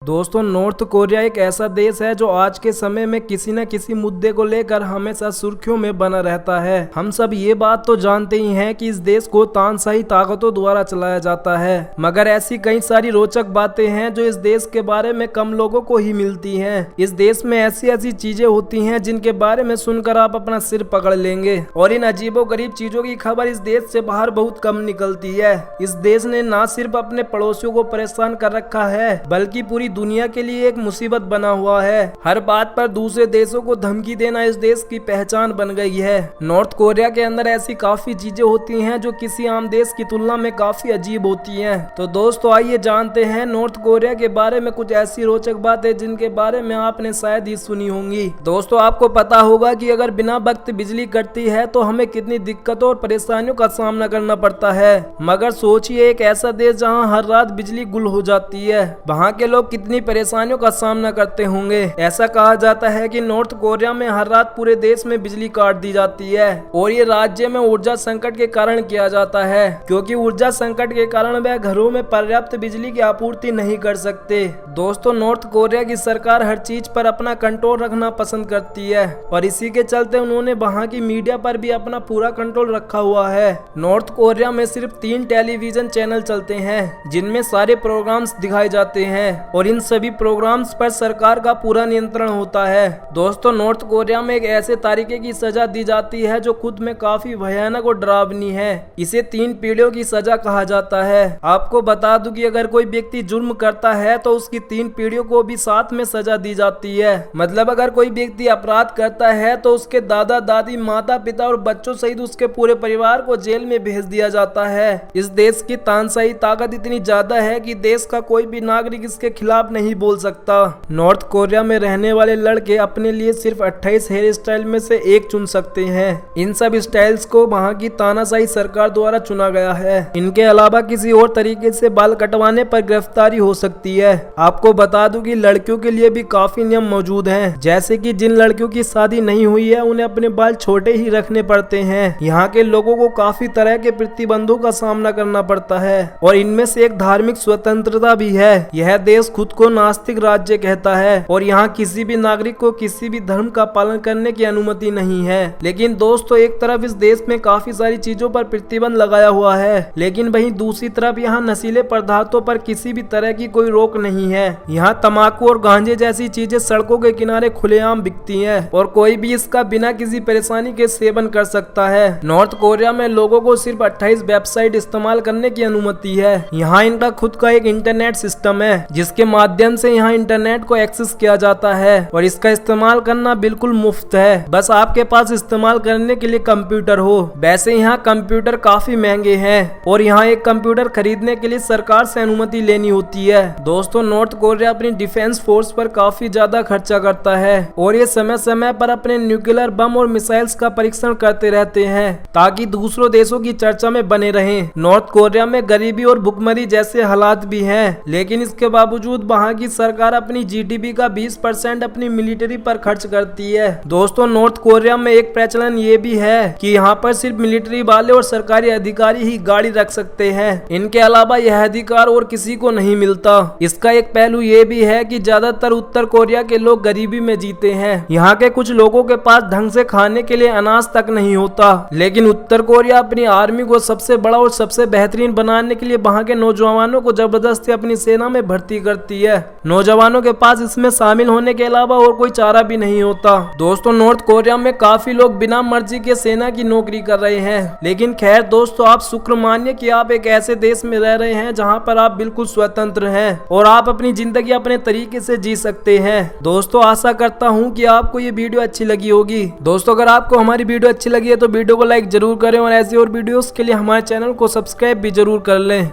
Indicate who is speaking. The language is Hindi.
Speaker 1: दोस्तों, नॉर्थ कोरिया एक ऐसा देश है जो आज के समय में किसी न किसी मुद्दे को लेकर हमेशा सुर्खियों में बना रहता है। हम सब ये बात तो जानते ही हैं कि इस देश को तानाशाही ताकतों द्वारा चलाया जाता है, मगर ऐसी कई सारी रोचक बातें हैं जो इस देश के बारे में कम लोगों को ही मिलती हैं। इस देश में ऐसी ऐसी चीजें होती हैं जिनके बारे में सुनकर आप अपना सिर पकड़ लेंगे, और इन अजीबोगरीब चीजों की खबर इस देश से बाहर बहुत कम निकलती है। इस देश ने न सिर्फ अपने पड़ोसियों को परेशान कर रखा है, बल्कि पूरी दुनिया के लिए एक मुसीबत बना हुआ है। हर बात पर दूसरे देशों को धमकी देना इस देश की पहचान बन गई है। नॉर्थ कोरिया के अंदर ऐसी काफी चीजें होती हैं जो किसी आम देश की तुलना में काफी अजीब होती हैं। तो दोस्तों, आइए जानते हैं नॉर्थ कोरिया के बारे में कुछ ऐसी रोचक बातें जिनके बारे में आपने शायद ही सुनी होंगी। दोस्तों, आपको पता होगा कि अगर बिना वक्त बिजली कटती है तो हमें कितनी दिक्कतों और परेशानियों का सामना करना पड़ता है। मगर सोचिए, एक ऐसा देश जहां हर रात बिजली गुल हो जाती है, वहां के लोग कितनी परेशानियों का सामना करते होंगे। ऐसा कहा जाता है कि नॉर्थ कोरिया में हर रात पूरे देश में बिजली काट दी जाती है, और ये राज्य में ऊर्जा संकट के कारण किया जाता है, क्योंकि ऊर्जा संकट के कारण वह घरों में पर्याप्त बिजली की आपूर्ति नहीं कर सकते। दोस्तों, नॉर्थ कोरिया की सरकार हर चीज पर अपना कंट्रोल रखना पसंद करती है, और इसी के चलते उन्होंने वहां की मीडिया पर भी अपना पूरा कंट्रोल रखा हुआ है। नॉर्थ कोरिया में सिर्फ 3 टेलीविजन चैनल चलते हैं जिनमें सारे प्रोग्राम्स दिखाए जाते हैं, और इन सभी प्रोग्राम्स पर सरकार का पूरा नियंत्रण होता है। दोस्तों, नॉर्थ कोरिया में एक ऐसे तरीके की सजा दी जाती है जो खुद में काफी भयानक और डरावनी है। इसे 3 पीढ़ियों की सजा कहा जाता है। आपको बता दूं कि अगर कोई व्यक्ति जुर्म करता है तो उसकी 3 पीढ़ियों को भी साथ में सजा दी जाती है। मतलब अगर कोई व्यक्ति अपराध करता है तो उसके दादा दादी, माता पिता और बच्चों सहित उसके पूरे परिवार को जेल में भेज दिया जाता है। इस देश की तानाशाही ताकत इतनी ज्यादा है कि देश का कोई भी नागरिक इसके खिलाफ नहीं बोल सकता। नॉर्थ कोरिया में रहने वाले लड़के अपने लिए सिर्फ 28 हेयर स्टाइल में से एक चुन सकते हैं। इन सब स्टाइल्स को वहां की तानाशाही सरकार द्वारा चुना गया है। इनके अलावा किसी और तरीके से बाल कटवाने पर गिरफ्तारी हो सकती है। आपको बता दूं कि लड़कियों के लिए भी काफी नियम मौजूद हैं, जैसे कि जिन लड़कियों की शादी नहीं हुई है उन्हें अपने बाल छोटे ही रखने पड़ते हैं। यहाँ के लोगों को काफी तरह के प्रतिबंधों का सामना करना पड़ता है, और इनमें से एक धार्मिक स्वतंत्रता भी है। यह देश खुद को नास्तिक राज्य कहता है, और यहाँ किसी भी नागरिक को किसी भी धर्म का पालन करने की अनुमति नहीं है। लेकिन दोस्तों, एक तरफ इस देश में काफी सारी चीजों पर प्रतिबंध लगाया हुआ है, लेकिन वहीं दूसरी तरफ यहाँ नशीले पदार्थों पर किसी भी तरह की कोई रोक नहीं है। यहाँ तंबाकू और गांजे जैसी चीजें सड़कों के किनारे खुलेआम बिकती हैं, और कोई भी इसका बिना किसी परेशानी के सेवन कर सकता है। नॉर्थ कोरिया में लोगों को सिर्फ 28 वेबसाइट इस्तेमाल करने की अनुमति है। यहाँ इनका खुद का एक इंटरनेट सिस्टम है, जिसके माध्यम से यहाँ इंटरनेट को एक्सेस किया जाता है, और इसका इस्तेमाल करना बिल्कुल मुफ्त है। बस आपके पास इस्तेमाल करने के लिए कंप्यूटर हो। वैसे यहाँ कंप्यूटर काफी महंगे हैं, और यहाँ एक कंप्यूटर खरीदने के लिए सरकार से अनुमति लेनी होती है। दोस्तों, नॉर्थ कोरिया अपनी डिफेंस फोर्स पर काफी ज्यादा खर्चा करता है, और ये समय समय पर अपने न्यूक्लियर बम और मिसाइल्स का परीक्षण करते रहते हैं ताकि दूसरों देशों की चर्चा में बने रहें। नॉर्थ कोरिया में गरीबी और भुखमरी जैसे हालात भी हैं, लेकिन इसके बावजूद वहाँ की सरकार अपनी जीडीपी का 20% अपनी मिलिट्री पर खर्च करती है। दोस्तों, नॉर्थ कोरिया में एक प्रचलन ये भी है कि यहाँ पर सिर्फ मिलिट्री वाले और सरकारी अधिकारी ही गाड़ी रख सकते हैं। इनके अलावा यह अधिकार और किसी को नहीं मिलता। इसका एक पहलू ये भी है कि ज्यादातर उत्तर कोरिया के लोग गरीबी में जीते हैं। यहाँ के कुछ लोगों के पास ढंग से खाने के लिए अनाज तक नहीं होता, लेकिन उत्तर कोरिया अपनी आर्मी को सबसे बड़ा और सबसे बेहतरीन बनाने के लिए वहाँ के नौजवानों को जबरदस्ती अपनी सेना में भर्ती करती है। नौजवानों के पास इसमें शामिल होने के अलावा और कोई चारा भी नहीं होता। दोस्तों, नॉर्थ कोरिया में काफी लोग बिना मर्जी के सेना की नौकरी कर रहे हैं, लेकिन खैर दोस्तों, आप शुक्र मानिए कि आप एक ऐसे देश में रह रहे हैं जहां पर आप बिल्कुल स्वतंत्र हैं, और आप अपनी जिंदगी अपने तरीके से जी सकते हैं। दोस्तों, आशा करता हूं कि आपको ये वीडियो अच्छी लगी होगी। दोस्तों, अगर आपको हमारी वीडियो अच्छी लगी है तो वीडियो को लाइक जरूर करें, और ऐसी और वीडियोस के लिए हमारे चैनल को सब्सक्राइब भी जरूर कर लें।